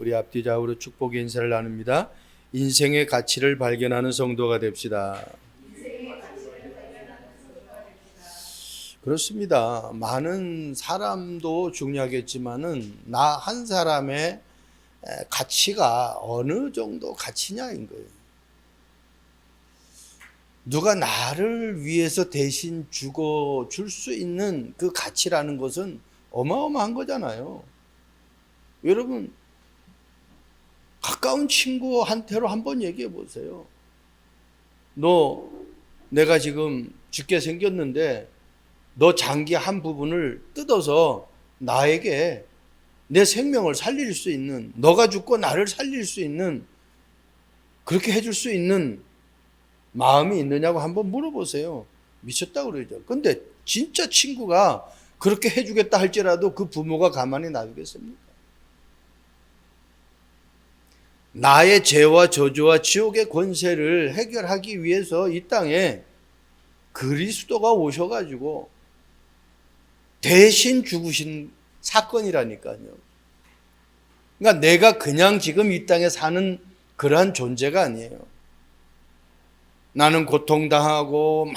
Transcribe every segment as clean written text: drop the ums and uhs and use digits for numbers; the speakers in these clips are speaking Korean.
우리 앞뒤좌우로 축복의 인사를 나눕니다. 인생의 가치를 발견하는 성도가 됩시다. 그렇습니다. 많은 사람도 중요하겠지만은 나 한 사람의 가치가 어느 정도 가치냐인 거예요. 누가 나를 위해서 대신 죽어 줄 수 있는 그 가치라는 것은 어마어마한 거잖아요. 여러분, 가까운 친구한테로 한번 얘기해 보세요. 너, 내가 지금 죽게 생겼는데 너 장기 한 부분을 뜯어서 나에게 내 생명을 살릴 수 있는, 너가 죽고 나를 살릴 수 있는, 그렇게 해줄 수 있는 마음이 있느냐고 한번 물어보세요. 미쳤다고 그러죠. 근데 진짜 친구가 그렇게 해주겠다 할지라도 그 부모가 가만히 놔두겠습니까? 나의 죄와 저주와 지옥의 권세를 해결하기 위해서 이 땅에 그리스도가 오셔가지고 대신 죽으신 사건이라니까요. 그러니까 내가 그냥 지금 이 땅에 사는 그러한 존재가 아니에요. 나는 고통당하고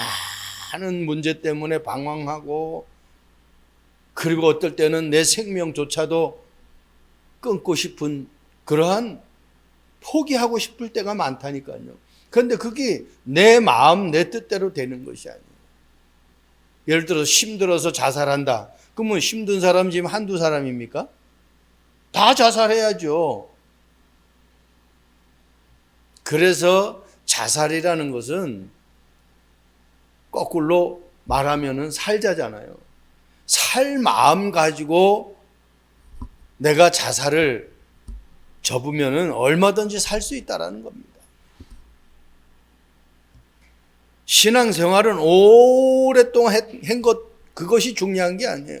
많은 문제 때문에 방황하고, 그리고 어떨 때는 내 생명조차도 끊고 싶은, 그러한 포기하고 싶을 때가 많다니까요. 그런데 그게 내 마음 내 뜻대로 되는 것이 아니에요. 예를 들어서 힘들어서 자살한다. 그러면 힘든 사람 지금 한두 사람입니까? 다 자살해야죠. 그래서 자살이라는 것은 거꾸로 말하면은 살자잖아요. 살 마음 가지고 내가 자살을 접으면은 얼마든지 살 수 있다라는 겁니다. 신앙생활은 오랫동안 한 것, 그것이 중요한 게 아니에요.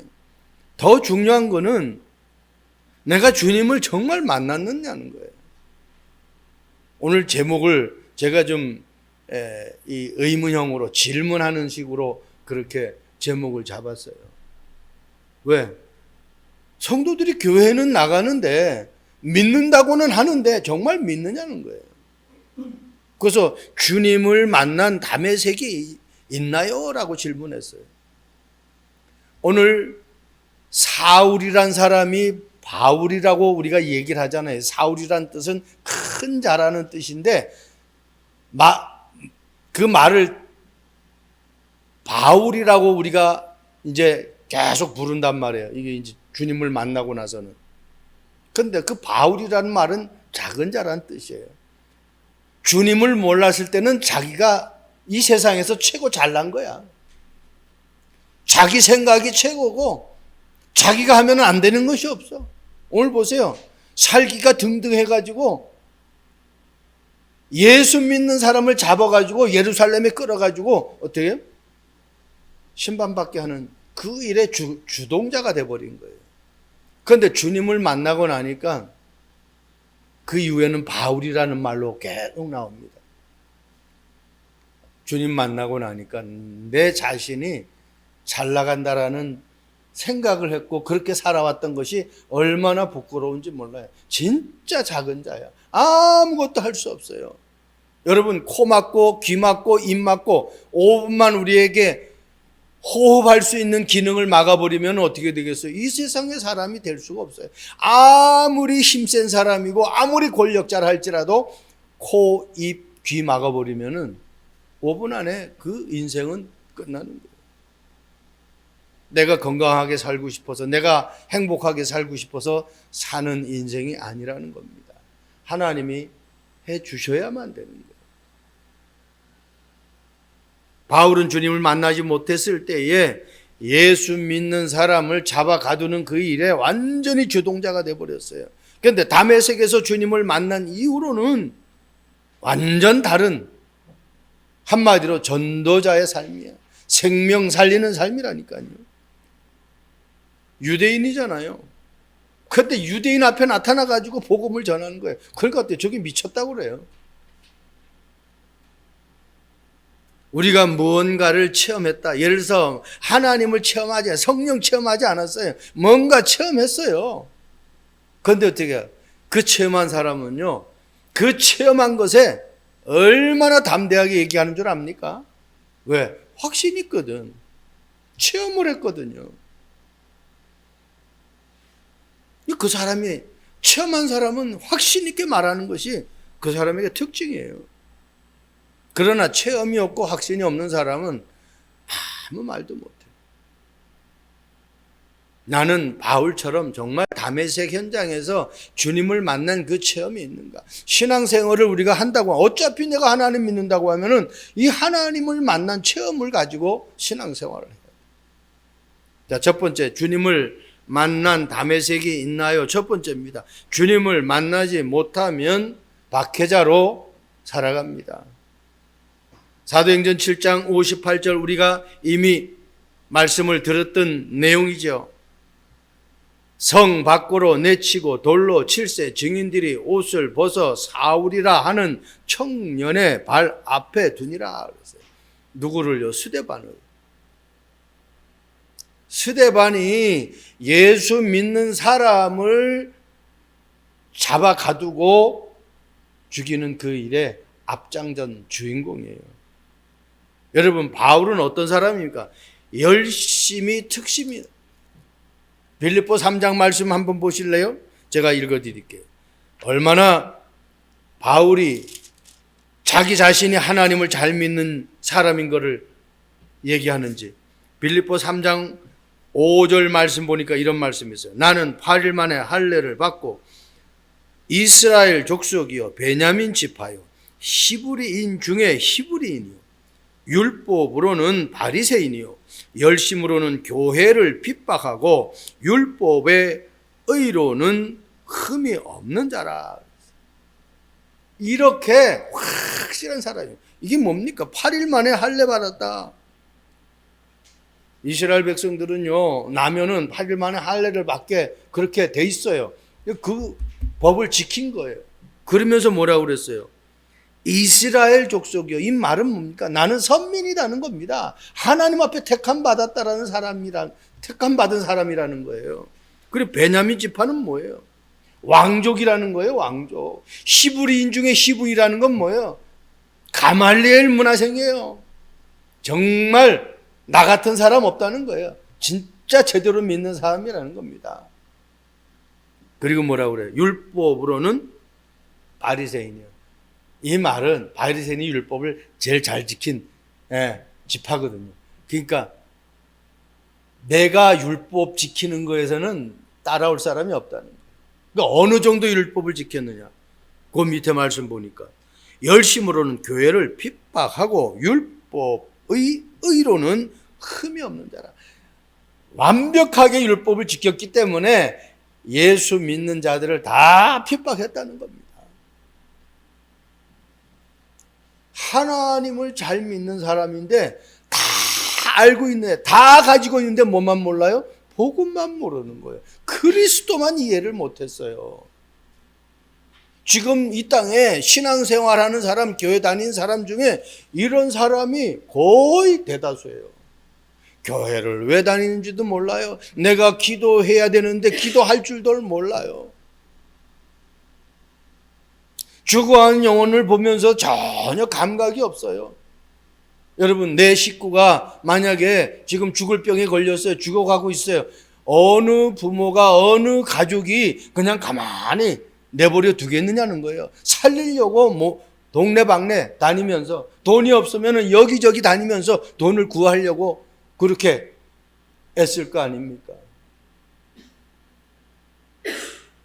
더 중요한 거는 내가 주님을 정말 만났느냐는 거예요. 오늘 제목을 제가 좀 이 의문형으로 질문하는 식으로 그렇게 제목을 잡았어요. 왜? 성도들이 교회는 나가는데 믿는다고는 하는데 정말 믿느냐는 거예요. 그래서 주님을 만난 담에색이 있나요? 라고 질문했어요. 오늘 사울이란 사람이 바울이라고 우리가 얘기를 하잖아요. 사울이란 뜻은 큰 자라는 뜻인데 그 말을 바울이라고 우리가 이제 계속 부른단 말이에요. 이게 이제 주님을 만나고 나서는. 근데 그 바울이라는 말은 작은 자라는 뜻이에요. 주님을 몰랐을 때는 자기가 이 세상에서 최고 잘난 거야. 자기 생각이 최고고 자기가 하면 안 되는 것이 없어. 오늘 보세요. 살기가 등등해가지고 예수 믿는 사람을 잡아가지고 예루살렘에 끌어가지고 어떻게 해요? 심판받게 하는 그 일의 주동자가 돼버린 거예요. 그런데 주님을 만나고 나니까 그 이후에는 바울이라는 말로 계속 나옵니다. 주님 만나고 나니까 내 자신이 잘 나간다라는 생각을 했고 그렇게 살아왔던 것이 얼마나 부끄러운지 몰라요. 진짜 작은 자야. 아무것도 할 수 없어요. 여러분, 코 막고 귀 막고 입 막고 5분만 우리에게 호흡할 수 있는 기능을 막아버리면 어떻게 되겠어요? 이 세상의 사람이 될 수가 없어요. 아무리 힘센 사람이고 아무리 권력자라 할지라도 코, 입, 귀 막아버리면 5분 안에 그 인생은 끝나는 거예요. 내가 건강하게 살고 싶어서, 내가 행복하게 살고 싶어서 사는 인생이 아니라는 겁니다. 하나님이 해 주셔야만 되는 거예요. 바울은 주님을 만나지 못했을 때에 예수 믿는 사람을 잡아 가두는 그 일에 완전히 주동자가 되어버렸어요. 그런데 다메섹에서 주님을 만난 이후로는 완전 다른, 한마디로 전도자의 삶이에요. 생명 살리는 삶이라니까요. 유대인이잖아요. 그런데 유대인 앞에 나타나가지고 복음을 전하는 거예요. 그러니까 저기 미쳤다고 그래요. 우리가 무언가를 체험했다. 예를 들어서 하나님을 체험하지, 성령 체험하지 않았어요. 뭔가 체험했어요. 그런데 어떻게 해요? 그 체험한 사람은요, 그 체험한 것에 얼마나 담대하게 얘기하는 줄 압니까? 왜? 확신이 있거든. 체험을 했거든요. 그 사람이, 체험한 사람은 확신 있게 말하는 것이 그 사람에게 특징이에요. 그러나 체험이 없고 확신이 없는 사람은 아무 말도 못해. 나는 바울처럼 정말 다메섹 현장에서 주님을 만난 그 체험이 있는가? 신앙생활을 우리가 한다고, 어차피 내가 하나님 믿는다고 하면은 이 하나님을 만난 체험을 가지고 신앙생활을 해요. 자, 첫 번째, 주님을 만난 다메섹이 있나요? 첫 번째입니다. 주님을 만나지 못하면 박해자로 살아갑니다. 사도행전 7장 58절 우리가 이미 말씀을 들었던 내용이죠. 성 밖으로 내치고 돌로 칠세 증인들이 옷을 벗어 사울이라 하는 청년의 발 앞에 두니라 그랬어요. 누구를요? 스데반을. 스데반이 예수 믿는 사람을 잡아 가두고 죽이는 그 일에 앞장전 주인공이에요. 여러분, 바울은 어떤 사람입니까? 열심히 특심이. 빌립보 3장 말씀 한번 보실래요? 제가 읽어드릴게요. 얼마나 바울이 자기 자신이 하나님을 잘 믿는 사람인 것을 얘기하는지. 빌립보 3장 5절 말씀 보니까 이런 말씀이 있어요. 나는 8일 만에 할례를 받고 이스라엘 족속이요 베냐민 지파요 히브리인 중에 히브리인이요 율법으로는 바리새인이요 열심으로는 교회를 핍박하고 율법의 의로는 흠이 없는 자라. 이렇게 확실한 사람이에요. 이게 뭡니까? 8일 만에 할례 받았다. 이스라엘 백성들은요, 나면은 8일 만에 할례를 받게 그렇게 돼 있어요. 그 법을 지킨 거예요. 그러면서 뭐라고 그랬어요? 이스라엘 족속이요. 이 말은 뭡니까? 나는 선민이라는 겁니다. 하나님 앞에 택함 받았다라는 택함 받은 사람이라는 거예요. 그리고 베냐민 지파는 뭐예요? 왕족이라는 거예요. 왕족. 히브리인 중에 히브리라는 건 뭐예요? 가말리엘 문화생이에요. 정말 나 같은 사람 없다는 거예요. 진짜 제대로 믿는 사람이라는 겁니다. 그리고 뭐라고 그래요? 율법으로는 바리새인이요. 이 말은 바리새인이 율법을 제일 잘 지킨 지파거든요. 그러니까 내가 율법 지키는 거에서는 따라올 사람이 없다는 거예요. 그러니까 어느 정도 율법을 지켰느냐? 그 밑에 말씀 보니까 열심으로는 교회를 핍박하고 율법의 의로는 흠이 없는 자라. 완벽하게 율법을 지켰기 때문에 예수 믿는 자들을 다 핍박했다는 겁니다. 하나님을 잘 믿는 사람인데 다 알고 있네, 다 가지고 있는데 뭐만 몰라요? 복음만 모르는 거예요. 그리스도만 이해를 못했어요. 지금 이 땅에 신앙생활하는 사람, 교회 다니는 사람 중에 이런 사람이 거의 대다수예요. 교회를 왜 다니는지도 몰라요. 내가 기도해야 되는데 기도할 줄도 몰라요. 죽어가는 영혼을 보면서 전혀 감각이 없어요. 여러분, 내 식구가 만약에 지금 죽을 병에 걸렸어요. 죽어가고 있어요. 어느 부모가, 어느 가족이 그냥 가만히 내버려 두겠느냐는 거예요. 살리려고 동네방네 다니면서, 돈이 없으면 여기저기 다니면서 돈을 구하려고 그렇게 애쓸 거 아닙니까?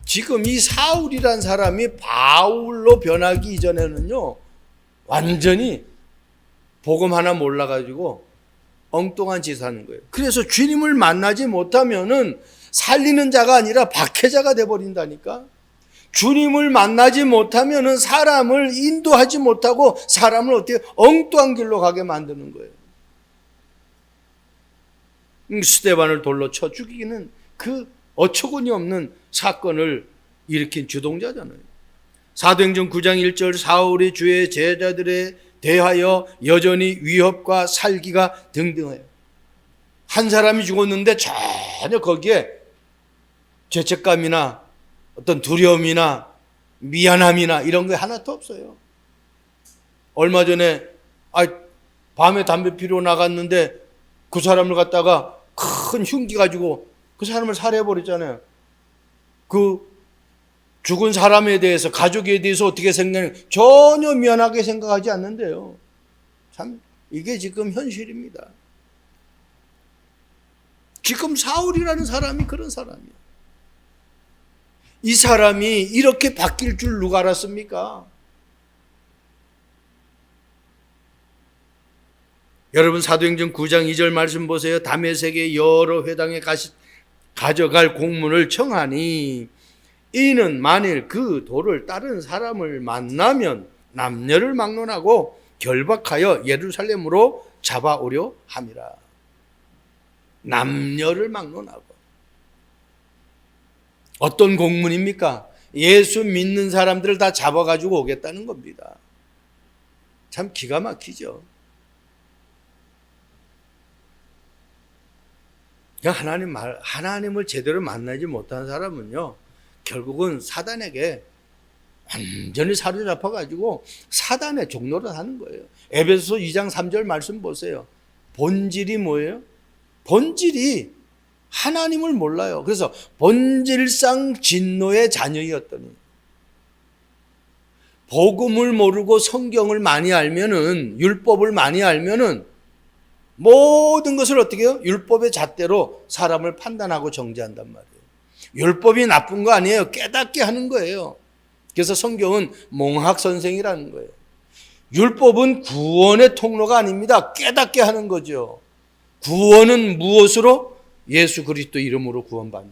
지금 이 사울이란 사람이 바울로 변하기 이전에는요, 완전히 복음 하나 몰라가지고 엉뚱한 짓 하는 거예요. 그래서 주님을 만나지 못하면은 살리는 자가 아니라 박해자가 돼버린다니까. 주님을 만나지 못하면은 사람을 인도하지 못하고 사람을 어떻게 엉뚱한 길로 가게 만드는 거예요. 스데반을 돌로 쳐 죽이기는 그 어처구니 없는 사건을 일으킨 주동자잖아요. 사도행전 9장 1절 사울이 주의 제자들에 대하여 여전히 위협과 살기가 등등해요. 한 사람이 죽었는데 전혀 거기에 죄책감이나 어떤 두려움이나 미안함이나 이런 게 하나도 없어요. 얼마 전에 밤에 담배 피러 나갔는데 그 사람을 갖다가 큰 흉기 가지고 그 사람을 살해해버렸잖아요. 그 죽은 사람에 대해서, 가족에 대해서 어떻게 생각하는, 전혀 미안하게 생각하지 않는데요. 참 이게 지금 현실입니다. 지금 사울이라는 사람이 그런 사람이에요. 이 사람이 이렇게 바뀔 줄 누가 알았습니까? 여러분 사도행전 9장 2절 말씀 보세요. 다메섹의 여러 회당에 가져갈 공문을 청하니 이는 만일 그 도를 따른 사람을 만나면 남녀를 막론하고 결박하여 예루살렘으로 잡아오려 함이라. 남녀를 막론하고. 어떤 공문입니까? 예수 믿는 사람들을 다 잡아가지고 오겠다는 겁니다. 참 기가 막히죠. 하나님을 제대로 만나지 못한 사람은요, 결국은 사단에게 완전히 사로잡혀가지고 사단의 종로를 하는 거예요. 에베소서 2장 3절 말씀 보세요. 본질이 뭐예요? 본질이 하나님을 몰라요. 그래서 본질상 진노의 자녀였더니, 복음을 모르고 성경을 많이 알면은, 율법을 많이 알면은 모든 것을 어떻게 해요? 율법의 잣대로 사람을 판단하고 정죄한단 말이에요. 율법이 나쁜 거 아니에요. 깨닫게 하는 거예요. 그래서 성경은 몽학 선생이라는 거예요. 율법은 구원의 통로가 아닙니다. 깨닫게 하는 거죠. 구원은 무엇으로? 예수 그리스도 이름으로 구원받는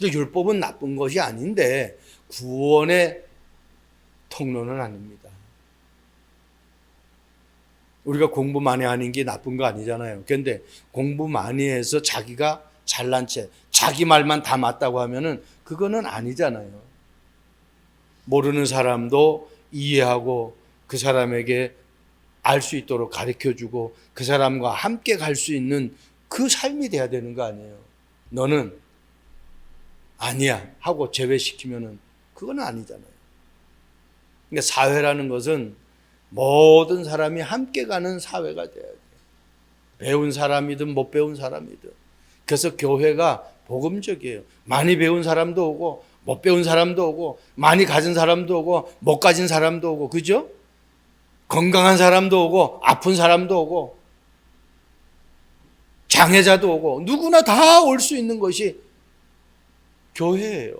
거예요. 율법은 나쁜 것이 아닌데 구원의 통로는 아닙니다. 우리가 공부 많이 하는 게 나쁜 거 아니잖아요. 그런데 공부 많이 해서 자기가 잘난 채 자기 말만 다 맞다고 하면은 그거는 아니잖아요. 모르는 사람도 이해하고 그 사람에게 알 수 있도록 가르쳐주고 그 사람과 함께 갈 수 있는 그 삶이 돼야 되는 거 아니에요. 너는 아니야 하고 제외시키면은 그건 아니잖아요. 그러니까 사회라는 것은 모든 사람이 함께 가는 사회가 돼야 돼요. 배운 사람이든 못 배운 사람이든. 그래서 교회가 복음적이에요. 많이 배운 사람도 오고 못 배운 사람도 오고 많이 가진 사람도 오고 못 가진 사람도 오고, 그죠? 건강한 사람도 오고 아픈 사람도 오고 장애자도 오고 누구나 다 올 수 있는 것이 교회예요.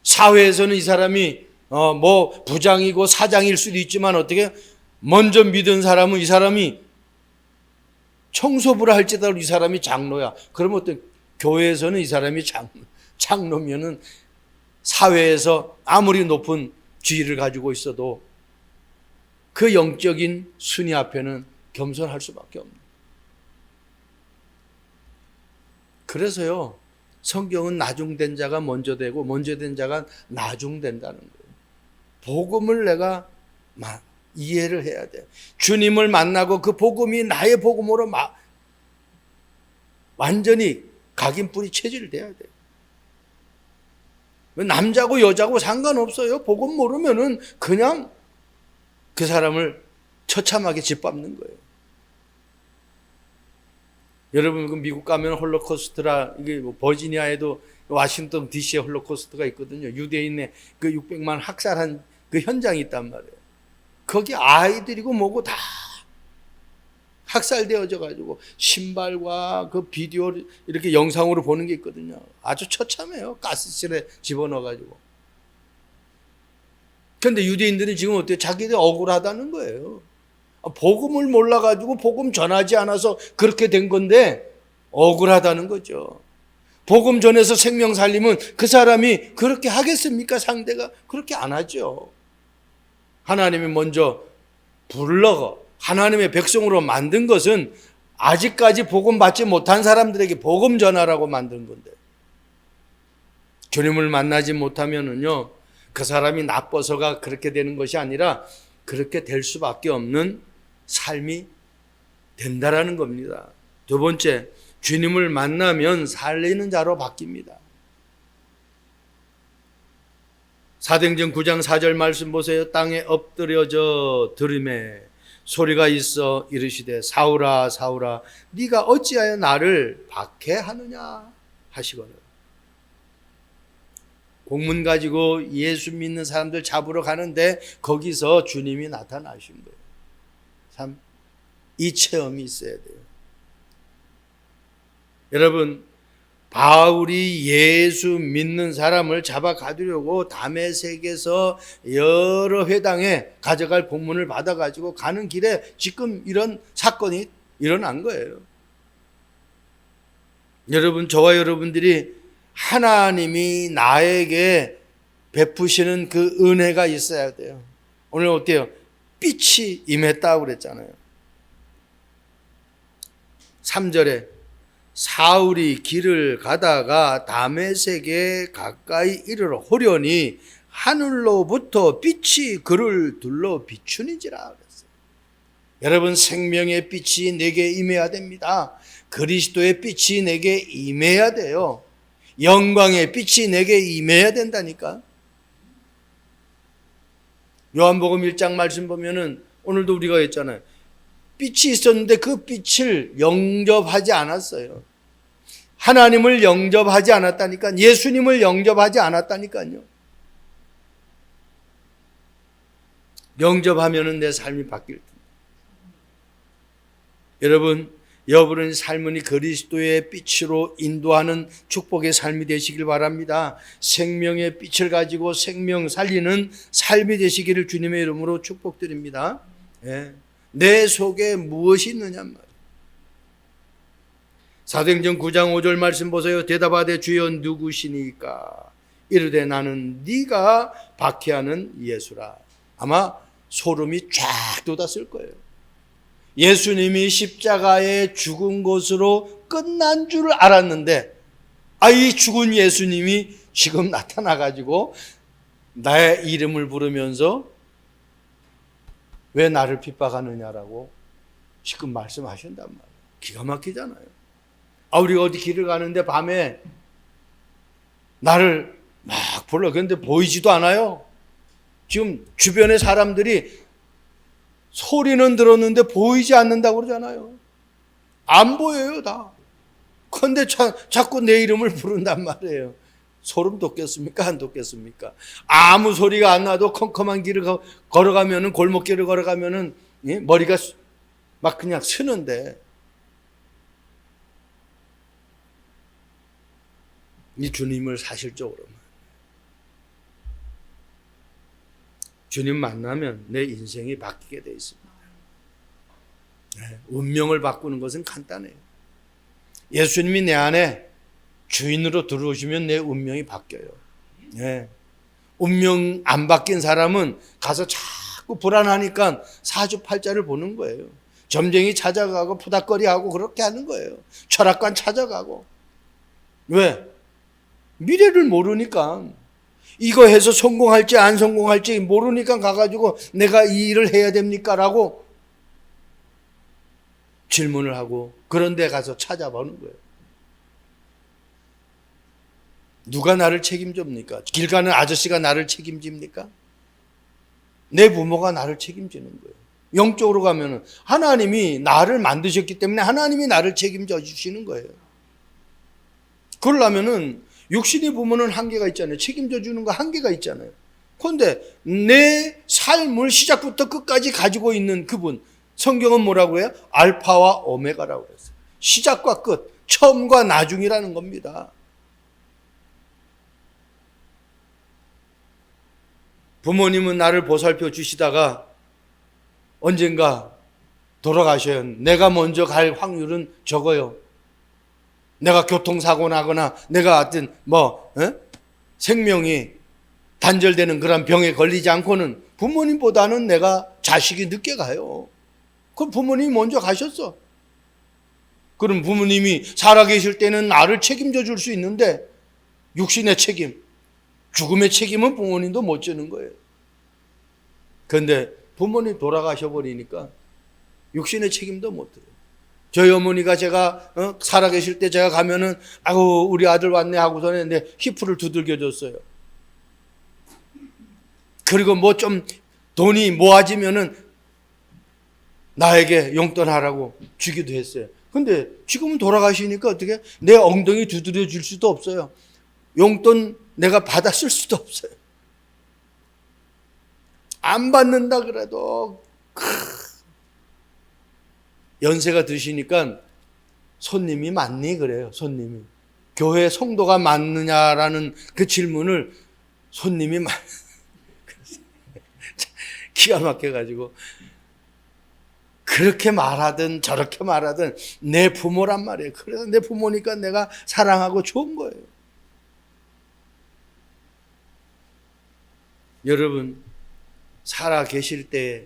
사회에서는 이 사람이 뭐 부장이고 사장일 수도 있지만 어떻게 먼저 믿은 사람은 이 사람이 청소부라 할지라도 이 사람이 장로야. 그러면 어떤 교회에서는 이 사람이 장로면은 사회에서 아무리 높은 지위를 가지고 있어도 그 영적인 순위 앞에는 겸손할 수밖에 없는. 그래서요, 성경은 나중된 자가 먼저 되고 먼저 된 자가 나중된다는 거예요. 복음을 내가 이해를 해야 돼요. 주님을 만나고 그 복음이 나의 복음으로 완전히 각인뿌리 체질돼야 돼요. 남자고 여자고 상관없어요. 복음 모르면은 그냥 그 사람을 처참하게 짓밟는 거예요. 여러분, 그 미국 가면 홀로코스트라, 이게 뭐 버지니아에도 워싱턴 DC에 홀로코스트가 있거든요. 유대인의 그 600만 학살한 그 현장이 있단 말이에요. 거기 아이들이고 뭐고 다 학살되어져 가지고 신발과 그 비디오 이렇게 영상으로 보는 게 있거든요. 아주 처참해요. 가스실에 집어넣어 가지고. 그런데 유대인들은 지금 어때요? 자기들 억울하다는 거예요. 복음을 몰라가지고 복음 전하지 않아서 그렇게 된 건데 억울하다는 거죠. 복음 전해서 생명 살리면 그 사람이 그렇게 하겠습니까? 상대가 그렇게 안 하죠. 하나님이 먼저 불러 하나님의 백성으로 만든 것은 아직까지 복음 받지 못한 사람들에게 복음 전하라고 만든 건데, 주님을 만나지 못하면은요, 그 사람이 나빠서가 그렇게 되는 것이 아니라 그렇게 될 수밖에 없는 삶이 된다라는 겁니다. 두 번째, 주님을 만나면 살리는 자로 바뀝니다. 사도행전 9장 4절 말씀 보세요. 땅에 엎드려져 들음에 소리가 있어 이르시되 사울아 사울아 네가 어찌하여 나를 박해하느냐 하시거늘. 공문 가지고 예수 믿는 사람들 잡으러 가는데 거기서 주님이 나타나신 거예요. 참 이 체험이 있어야 돼요. 여러분, 바울이 예수 믿는 사람을 잡아 가두려고 다메섹에서 여러 회당에 가져갈 공문을 받아가지고 가는 길에 지금 이런 사건이 일어난 거예요. 여러분, 저와 여러분들이 하나님이 나에게 베푸시는 그 은혜가 있어야 돼요. 오늘 어때요? 빛이 임했다고 그랬잖아요. 3절에 사울이 길을 가다가 다메섹에 가까이 이르러 호련히 하늘로부터 빛이 그를 둘러 비추니지라 그랬어요. 여러분, 생명의 빛이 내게 임해야 됩니다. 그리스도의 빛이 내게 임해야 돼요. 영광의 빛이 내게 임해야 된다니까. 요한복음 1장 말씀 보면은 오늘도 우리가 했잖아요. 빛이 있었는데 그 빛을 영접하지 않았어요. 하나님을 영접하지 않았다니까. 예수님을 영접하지 않았다니까요. 영접하면은 내 삶이 바뀔 텐데. 여러분, 여러분의 삶은 그리스도의 빛으로 인도하는 축복의 삶이 되시길 바랍니다. 생명의 빛을 가지고 생명 살리는 삶이 되시기를 주님의 이름으로 축복드립니다. 예. 내 속에 무엇이 있느냐 말이에요. 사도행전 9장 5절 말씀 보세요. 대답하되 주여 누구시니까? 이르되 나는 네가 박해하는 예수라. 아마 소름이 쫙 돋았을 거예요. 예수님이 십자가에 죽은 것으로 끝난 줄 알았는데 이 죽은 예수님이 지금 나타나가지고 나의 이름을 부르면서 왜 나를 핍박하느냐라고 지금 말씀하신단 말이에요. 기가 막히잖아요. 우리가 어디 길을 가는데 밤에 나를 막 불러. 그런데 보이지도 않아요. 지금 주변의 사람들이 소리는 들었는데 보이지 않는다고 그러잖아요. 안 보여요, 다. 그런데 자꾸 내 이름을 부른단 말이에요. 소름 돋겠습니까? 안 돋겠습니까? 아무 소리가 안 나도 컴컴한 길을 걸어가면은, 골목길을 걸어가면은, 머리가 막 그냥 쓰는데, 이 주님을 사실적으로 주님 만나면 내 인생이 바뀌게 되어 있습니다. 운명을 바꾸는 것은 간단해요. 예수님이 내 안에 주인으로 들어오시면 내 운명이 바뀌어요. 운명 안 바뀐 사람은 가서 자꾸 불안하니까 사주팔자를 보는 거예요. 점쟁이 찾아가고 푸닥거리하고 그렇게 하는 거예요. 철학관 찾아가고. 왜? 미래를 모르니까. 이거 해서 성공할지 안 성공할지 모르니까 가가지고 내가 이 일을 해야 됩니까? 라고 질문을 하고 그런 데 가서 찾아보는 거예요. 누가 나를 책임집니까? 길 가는 아저씨가 나를 책임집니까? 내 부모가 나를 책임지는 거예요. 영적으로 가면은 하나님이 나를 만드셨기 때문에 하나님이 나를 책임져 주시는 거예요. 그러려면은 육신의 부모는 한계가 있잖아요. 책임져 주는 거 한계가 있잖아요. 그런데 내 삶을 시작부터 끝까지 가지고 있는 그분, 성경은 뭐라고 해요? 알파와 오메가라고 그랬어요. 시작과 끝, 처음과 나중이라는 겁니다. 부모님은 나를 보살펴 주시다가 언젠가 돌아가셔요. 내가 먼저 갈 확률은 적어요. 내가 교통사고 나거나 내가 하여튼 생명이 단절되는 그런 병에 걸리지 않고는 부모님보다는 내가 자식이 늦게 가요. 그럼 부모님이 먼저 가셨어. 그럼 부모님이 살아계실 때는 나를 책임져 줄 수 있는데 육신의 책임, 죽음의 책임은 부모님도 못 지는 거예요. 그런데 부모님 돌아가셔 버리니까 육신의 책임도 못 들어요. 저희 어머니가 제가 살아계실 때 제가 가면은 우리 아들 왔네 하고서는 내 히프를 두들겨 줬어요. 그리고 뭐 좀 돈이 모아지면은 나에게 용돈 하라고 주기도 했어요. 근데 지금은 돌아가시니까 어떻게 내 엉덩이 두드려 줄 수도 없어요. 용돈 내가 받아 쓸 수도 없어요. 안 받는다 그래도 연세가 드시니까 손님이 많니 그래요. 손님이 교회 성도가 많느냐라는 그 질문을 손님이 기가 막혀가지고 그렇게 말하든 저렇게 말하든 내 부모란 말이에요. 그래서 내 부모니까 내가 사랑하고 좋은 거예요. 여러분, 살아 계실 때에,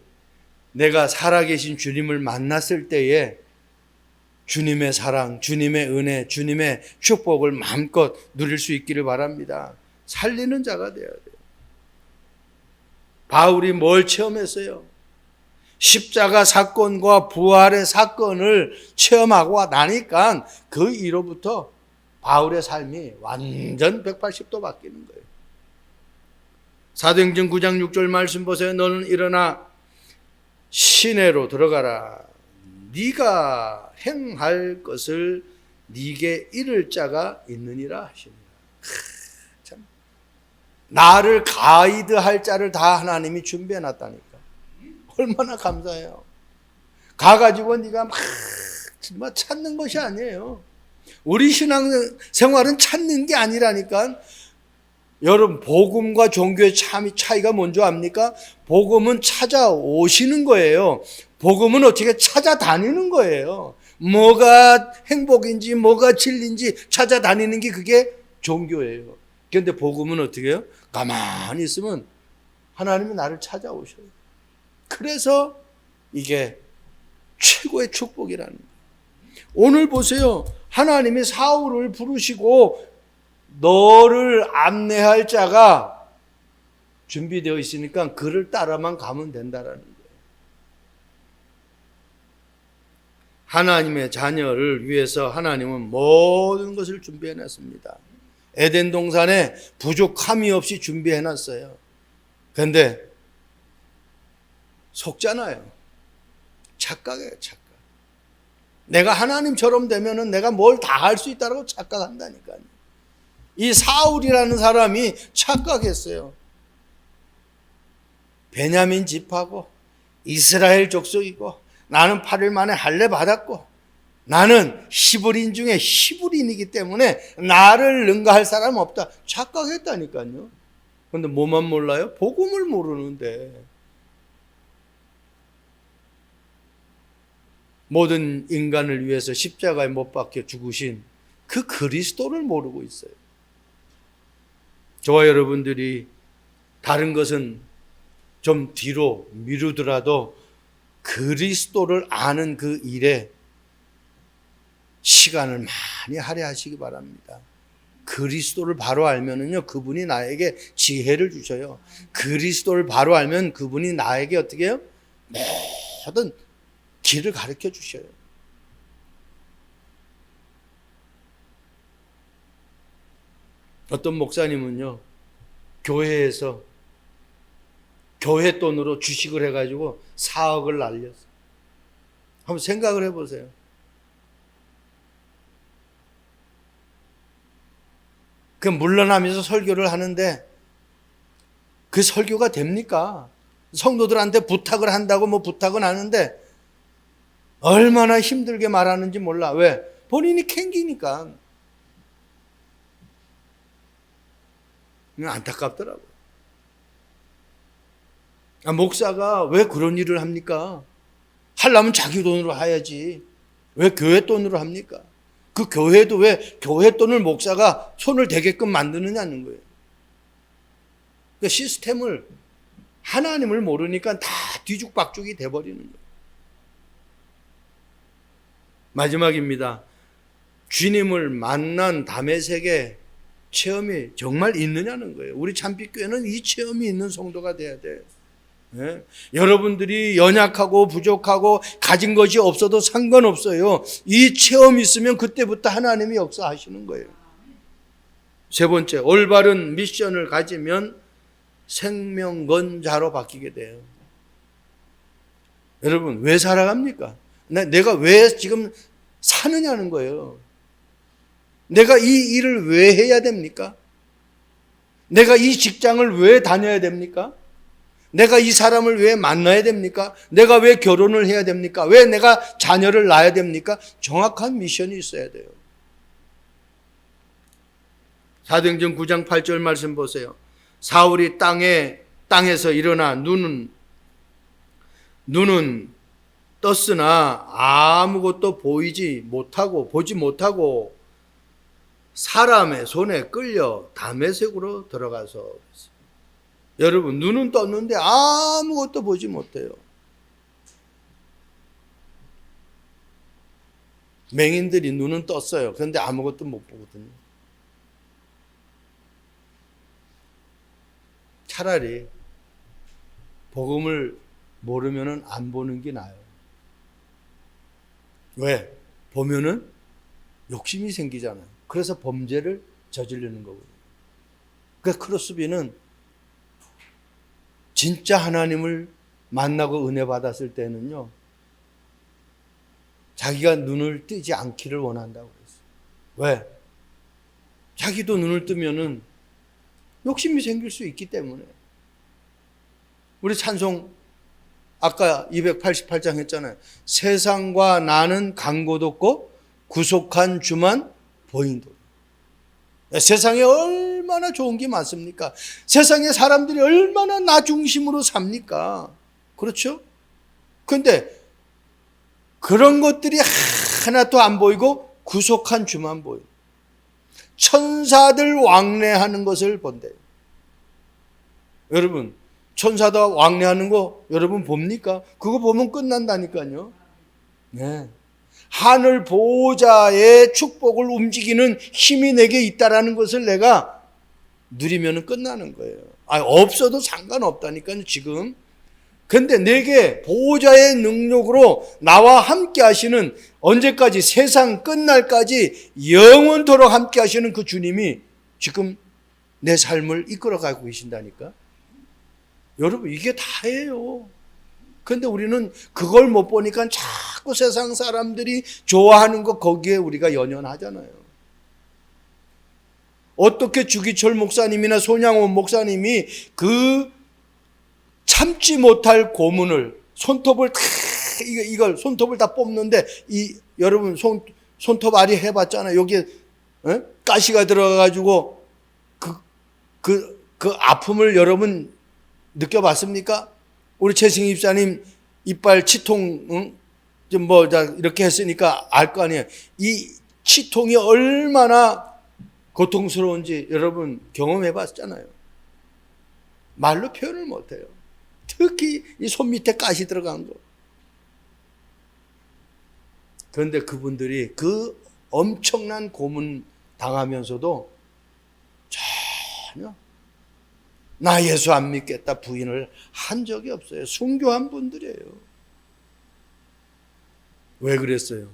내가 살아 계신 주님을 만났을 때에 주님의 사랑, 주님의 은혜, 주님의 축복을 마음껏 누릴 수 있기를 바랍니다. 살리는 자가 되어야 돼요. 바울이 뭘 체험했어요? 십자가 사건과 부활의 사건을 체험하고 나니까 그 이후로부터 바울의 삶이 완전 180도 바뀌는 거예요. 사도행전 9장 6절 말씀 보세요. 너는 일어나 시내로 들어가라. 네가 행할 것을 네게 이를 자가 있느니라 하시니라. 참, 나를 가이드할 자를 다 하나님이 준비해 놨다니까. 얼마나 감사해요. 가가지고 네가 막 정말 찾는 것이 아니에요. 우리 신앙생활은 찾는 게 아니라니까. 여러분, 복음과 종교의 차이가 뭔지 압니까? 복음은 찾아오시는 거예요. 복음은 어떻게 찾아다니는 거예요. 뭐가 행복인지 뭐가 진리인지 찾아다니는 게 그게 종교예요. 그런데 복음은 어떻게 해요? 가만히 있으면 하나님이 나를 찾아오셔요. 그래서 이게 최고의 축복이라는 거예요. 오늘 보세요. 하나님이 사울을 부르시고 너를 안내할 자가 준비되어 있으니까 그를 따라만 가면 된다라는 거예요. 하나님의 자녀를 위해서 하나님은 모든 것을 준비해 놨습니다. 에덴 동산에 부족함이 없이 준비해 놨어요. 그런데 속잖아요. 착각이에요, 착각. 내가 하나님처럼 되면은 내가 뭘 다 할 수 있다고 착각한다니까요. 이 사울이라는 사람이 착각했어요. 베냐민 집하고 이스라엘 족속이고 나는 8일 만에 할례 받았고 나는 히브리인 중에 히브리인이기 때문에 나를 능가할 사람 없다. 착각했다니까요. 그런데 뭐만 몰라요? 복음을 모르는데. 모든 인간을 위해서 십자가에 못 박혀 죽으신 그 그리스도를 모르고 있어요. 저와 여러분들이 다른 것은 좀 뒤로 미루더라도 그리스도를 아는 그 일에 시간을 많이 할애하시기 바랍니다. 그리스도를 바로 알면은요, 그분이 나에게 지혜를 주셔요. 그리스도를 바로 알면 그분이 나에게 어떻게 해요? 모든 길을 가르쳐 주셔요. 어떤 목사님은요, 교회에서 교회 돈으로 주식을 해가지고 4억을 날렸어요. 한번 생각을 해보세요. 그 물러나면서 설교를 하는데 그 설교가 됩니까? 성도들한테 부탁을 한다고 뭐 부탁은 하는데 얼마나 힘들게 말하는지 몰라. 왜? 본인이 캥기니까. 안타깝더라고요. 목사가 왜 그런 일을 합니까? 하려면 자기 돈으로 해야지. 왜 교회 돈으로 합니까? 그 교회도 왜 교회 돈을 목사가 손을 대게끔 만드느냐는 거예요. 그 시스템을, 하나님을 모르니까 다 뒤죽박죽이 돼버리는 거예요. 마지막입니다. 주님을 만난 다메섹의 체험이 정말 있느냐는 거예요. 우리 참빛교회는 이 체험이 있는 성도가 돼야 돼요. 네? 여러분들이 연약하고 부족하고 가진 것이 없어도 상관없어요. 이 체험이 있으면 그때부터 하나님이 역사하시는 거예요. 세 번째, 올바른 미션을 가지면 생명건자로 바뀌게 돼요. 여러분, 왜 살아갑니까? 내가 왜 지금 사느냐는 거예요. 내가 이 일을 왜 해야 됩니까? 내가 이 직장을 왜 다녀야 됩니까? 내가 이 사람을 왜 만나야 됩니까? 내가 왜 결혼을 해야 됩니까? 왜 내가 자녀를 낳아야 됩니까? 정확한 미션이 있어야 돼요. 사도행전 9장 8절 말씀 보세요. 사울이 땅에서 일어나 눈은 떴으나 아무것도 보지 못하고 사람의 손에 끌려 다메섹으로 들어가서, 여러분, 눈은 떴는데 아무것도 보지 못해요. 맹인들이 눈은 떴어요. 그런데 아무것도 못 보거든요. 차라리 복음을 모르면은 안 보는 게 나아요. 왜? 보면은 욕심이 생기잖아요. 그래서 범죄를 저지르는 거거든요. 그러니까 크로스비는 진짜 하나님을 만나고 은혜 받았을 때는요, 자기가 눈을 뜨지 않기를 원한다고 그랬어요. 왜? 자기도 눈을 뜨면은 욕심이 생길 수 있기 때문에. 우리 찬송 아까 288장 했잖아요. 세상과 나는 간 곳 없고 구속한 주만 보인도다. 세상에 얼마나 좋은 게 많습니까? 세상에 사람들이 얼마나 나 중심으로 삽니까? 그렇죠? 그런데 그런 것들이 하나도 안 보이고 구속한 주만 보여요. 천사들 왕래하는 것을 본대요. 여러분, 천사들 왕래하는 거 여러분 봅니까? 그거 보면 끝난다니까요. 네. 하늘 보호자의 축복을 움직이는 힘이 내게 있다라는 것을 내가 누리면 끝나는 거예요. 없어도 상관없다니까요, 지금. 근데 내게 보호자의 능력으로 나와 함께 하시는, 언제까지? 세상 끝날까지 영원토록 함께 하시는 그 주님이 지금 내 삶을 이끌어가고 계신다니까. 여러분, 이게 다예요. 근데 우리는 그걸 못 보니까 자꾸 세상 사람들이 좋아하는 거 거기에 우리가 연연하잖아요. 어떻게 주기철 목사님이나 손양원 목사님이 그 참지 못할 고문을 손톱을 이걸 손톱을 다 뽑는데, 여러분 손톱 알이 해봤잖아요. 여기에 가시가 들어가가지고 그 아픔을 여러분 느껴봤습니까? 우리 최승희 입사님 이빨 치통 좀 이렇게 했으니까 알 거 아니에요. 이 치통이 얼마나 고통스러운지 여러분 경험해봤잖아요. 말로 표현을 못해요. 특히 이 손 밑에 가시 들어간 거. 그런데 그분들이 그 엄청난 고문 당하면서도 전혀 나 예수 안 믿겠다 부인을 한 적이 없어요. 순교한 분들이에요. 왜 그랬어요?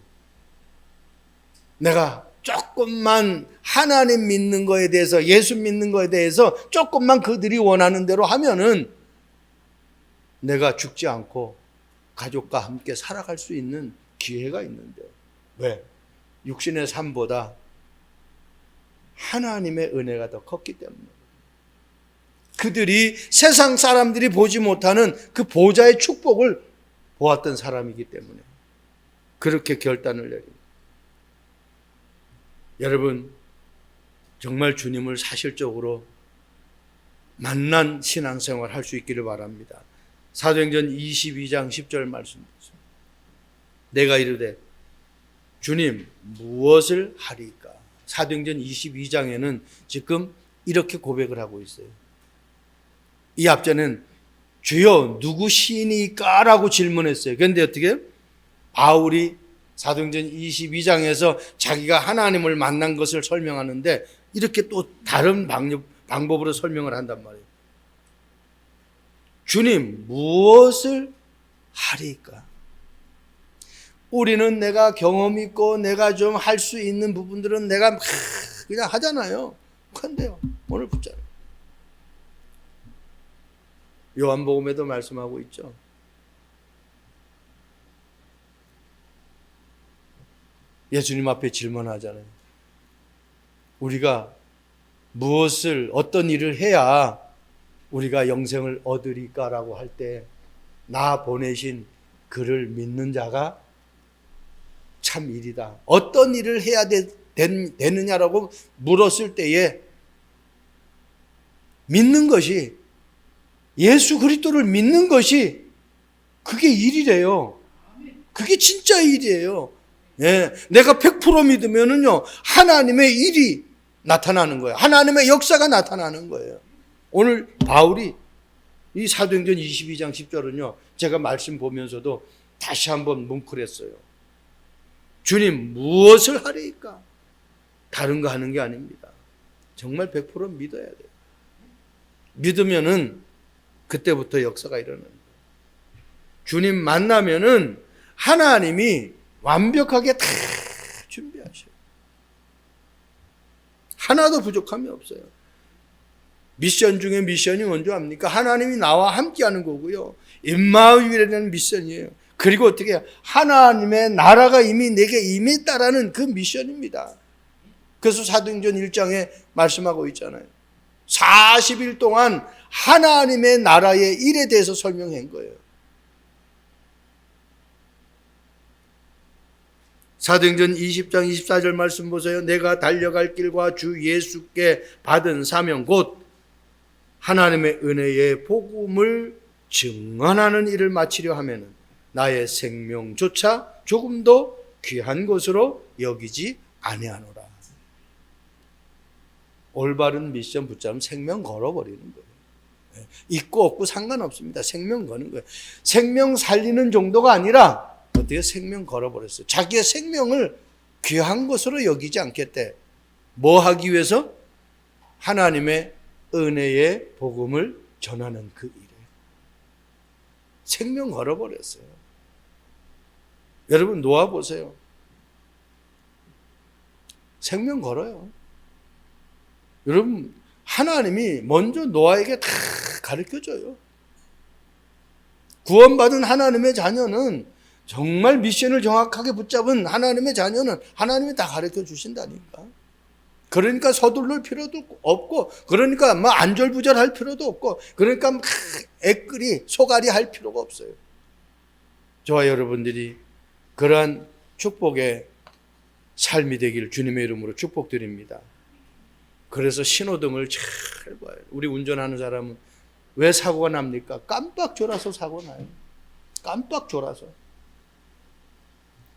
내가 조금만 하나님 믿는 거에 대해서, 예수 믿는 거에 대해서 조금만 그들이 원하는 대로 하면은 내가 죽지 않고 가족과 함께 살아갈 수 있는 기회가 있는데, 왜? 육신의 삶보다 하나님의 은혜가 더 컸기 때문에. 그들이 세상 사람들이 보지 못하는 그 보좌의 축복을 보았던 사람이기 때문에 그렇게 결단을 내립니다. 여러분, 정말 주님을 사실적으로 만난 신앙생활 할 수 있기를 바랍니다. 사도행전 22장 10절 말씀. 내가 이르되 주님 무엇을 하리까? 사도행전 22장에는 지금 이렇게 고백을 하고 있어요. 이 앞전은 주여 누구시니까? 라고 질문했어요. 그런데 어떻게? 바울이 사도행전 22장에서 자기가 하나님을 만난 것을 설명하는데 이렇게 또 다른 방법으로 설명을 한단 말이에요. 주님 무엇을 하리까? 우리는 내가 경험 있고 내가 좀 할 수 있는 부분들은 내가 그냥 하잖아요. 그런데요, 오늘 붙잡아요. 요한복음에도 말씀하고 있죠. 예수님 앞에 질문하잖아요. 우리가 무엇을 어떤 일을 해야 우리가 영생을 얻으리까라고 할 때 나 보내신 그를 믿는 자가 참 일이다. 어떤 일을 해야 되느냐라고 물었을 때에 믿는 것이, 예수 그리스도를 믿는 것이 그게 일이래요. 그게 진짜 일이에요. 예, 내가 100% 믿으면은요, 하나님의 일이 나타나는 거예요. 하나님의 역사가 나타나는 거예요. 오늘 바울이 이 사도행전 22장 10절은요, 제가 말씀 보면서도 다시 한번 뭉클했어요. 주님 무엇을 하리까? 다른 거 하는 게 아닙니다. 정말 100% 믿어야 돼요. 믿으면은 그때부터 역사가 일어나는 거예요. 주님 만나면은 하나님이 완벽하게 다 준비하셔요. 하나도 부족함이 없어요. 미션 중에 미션이 뭔지 압니까? 하나님이 나와 함께하는 거고요. 임마누엘이라는 미션이에요. 그리고 어떻게 해요? 하나님의 나라가 이미 내게 임했다라는 그 미션입니다. 그래서 사도행전 1장에 말씀하고 있잖아요. 40일 동안 하나님의 나라의 일에 대해서 설명한 거예요. 사도행전 20장 24절 말씀 보세요. 내가 달려갈 길과 주 예수께 받은 사명 곧 하나님의 은혜의 복음을 증언하는 일을 마치려 하면은 나의 생명조차 조금도 귀한 것으로 여기지 아니하노라. 올바른 미션 붙잡으면 생명 걸어버리는 거예요. 있고 없고 상관없습니다. 생명 거는 거예요. 생명 살리는 정도가 아니라 어떻게 생명 걸어버렸어요. 자기의 생명을 귀한 것으로 여기지 않겠대. 뭐 하기 위해서? 하나님의 은혜의 복음을 전하는 그 일에 생명 걸어버렸어요. 여러분 놓아보세요. 생명 걸어요. 여러분 하나님이 먼저 노아에게 다 가르쳐줘요. 구원받은 하나님의 자녀는 정말 미션을 정확하게 붙잡은 하나님의 자녀는 하나님이 다 가르쳐 주신다니까. 그러니까 서둘러 필요도 없고, 그러니까 뭐 안절부절할 필요도 없고, 그러니까 막 애끌이 소갈이 할 필요가 없어요. 저와 여러분들이 그러한 축복의 삶이 되기를 주님의 이름으로 축복드립니다. 그래서 신호등을 잘 봐요. 우리 운전하는 사람은 왜 사고가 납니까? 깜빡 졸아서 사고 나요. 깜빡 졸아서.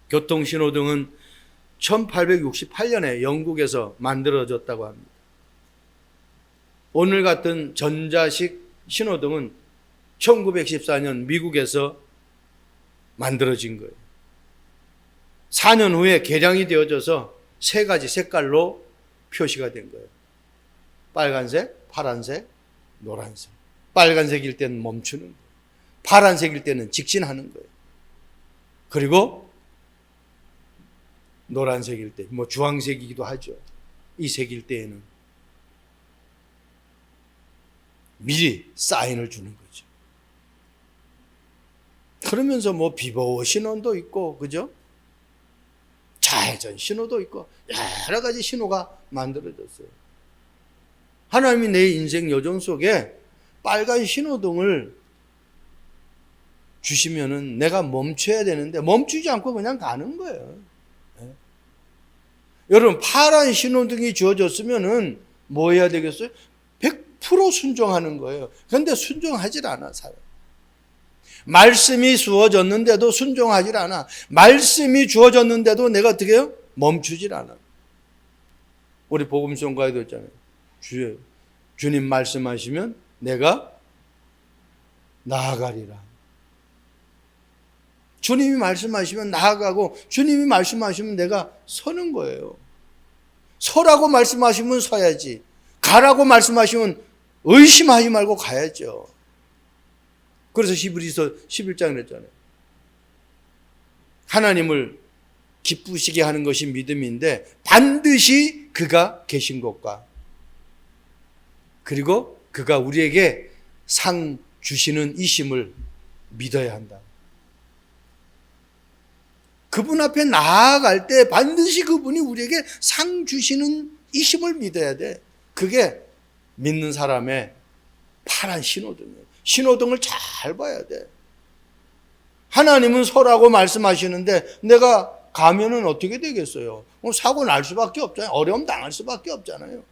교통신호등은 1868년에 영국에서 만들어졌다고 합니다. 오늘 같은 전자식 신호등은 1914년 미국에서 만들어진 거예요. 4년 후에 개량이 되어져서 세 가지 색깔로 표시가 된 거예요. 빨간색, 파란색, 노란색. 빨간색일 때는 멈추는 거예요. 파란색일 때는 직진하는 거예요. 그리고 노란색일 때, 뭐 주황색이기도 하죠. 이 색일 때에는 미리 사인을 주는 거죠. 그러면서 뭐 비보호 신호도 있고, 그죠? 좌회전 신호도 있고, 여러 가지 신호가 만들어졌어요. 하나님이 내 인생 여정 속에 빨간 신호등을 주시면은 내가 멈춰야 되는데 멈추지 않고 그냥 가는 거예요. 네. 여러분, 파란 신호등이 주어졌으면은 뭐 해야 되겠어요? 100% 순종하는 거예요. 그런데 순종하질 않아, 사람. 말씀이 주어졌는데도 순종하질 않아. 말씀이 주어졌는데도 내가 어떻게 해요? 멈추질 않아. 우리 복음송가에도 있잖아요. 주님 말씀하시면 내가 나아가리라. 주님이 말씀하시면 나아가고, 주님이 말씀하시면 내가 서는 거예요. 서라고 말씀하시면 서야지. 가라고 말씀하시면 의심하지 말고 가야죠. 그래서 히브리서 11장에 했잖아요. 하나님을 기쁘시게 하는 것이 믿음인데 반드시 그가 계신 것과, 그리고 그가 우리에게 상 주시는 이심을 믿어야 한다. 그분 앞에 나아갈 때 반드시 그분이 우리에게 상 주시는 이심을 믿어야 돼. 그게 믿는 사람의 파란 신호등이에요. 신호등을 잘 봐야 돼. 하나님은 서라고 말씀하시는데 내가 가면은 어떻게 되겠어요? 사고 날 수밖에 없잖아요. 어려움 당할 수밖에 없잖아요.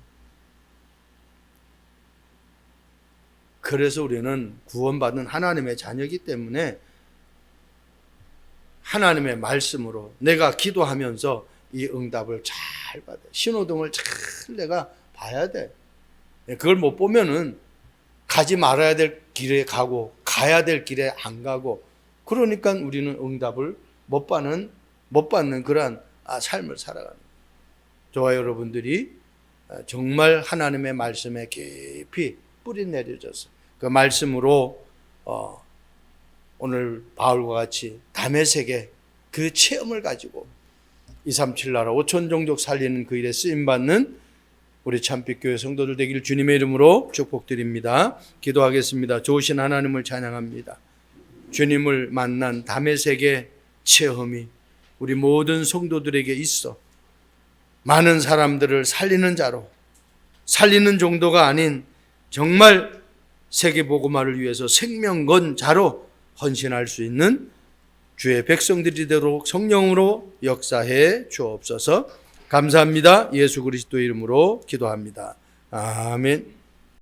그래서 우리는 구원받은 하나님의 자녀이기 때문에 하나님의 말씀으로 내가 기도하면서 이 응답을 잘 받아. 신호등을 잘 내가 봐야 돼. 그걸 못 보면은 가지 말아야 될 길에 가고 가야 될 길에 안 가고, 그러니까 우리는 응답을 못 받는 그러한 삶을 살아가는 거예요. 저와 여러분들이 정말 하나님의 말씀에 깊이 뿌리 내려져서 그 말씀으로 오늘 바울과 같이 다메섹의 그 체험을 가지고 237 나라 5천 종족 살리는 그 일에 쓰임받는 우리 참빛교회 성도들 되기를 주님의 이름으로 축복드립니다. 기도하겠습니다. 좋으신 하나님을 찬양합니다. 주님을 만난 다메섹의 체험이 우리 모든 성도들에게 있어 많은 사람들을 살리는 자로, 살리는 정도가 아닌 정말 세계복음화를 위해서 생명 건 자로 헌신할 수 있는 주의 백성들이 되도록 성령으로 역사해 주옵소서. 감사합니다. 예수 그리스도 이름으로 기도합니다. 아멘.